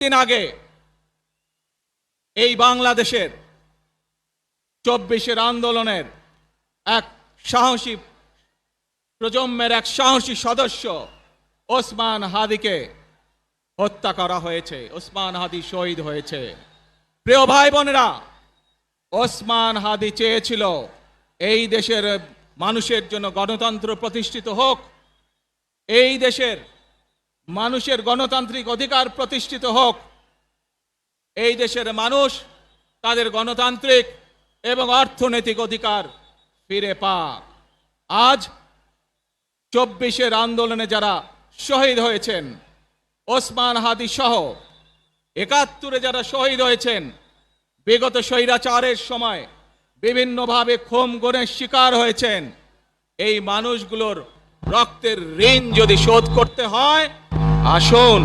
দিন আগে এই বাংলাদেশের 24-এর আন্দোলনের এক সাহসী প্রজন্মের এক সাহসী সদস্য ওসমান হাদিকে হত্যা করা হয়েছে। ওসমান হাদি শহীদ হয়েছে। প্রিয় ভাই বোনেরা, ওসমান হাদি চেয়েছিল এই দেশের মানুষের জন্য গণতন্ত্র প্রতিষ্ঠিত হোক, এই দেশের মানুষের গণতান্ত্রিক অধিকার প্রতিষ্ঠিত হোক, এই দেশের মানুষ তাদের গণতান্ত্রিক এবং অর্থনৈতিক অধিকার ফিরে পাক। আজ 24-এর আন্দোলনে যারা শহীদ হয়েছেন, ওসমান হাদি সহ 71-এ যারা শহীদ হয়েছেন, বিগত স্বৈরাচারের সময় বিভিন্নভাবে খুন-গুমের শিকার হয়েছেন, এই মানুষগুলোর রক্তের ঋণ যদি শোধ করতে হয়, আসুন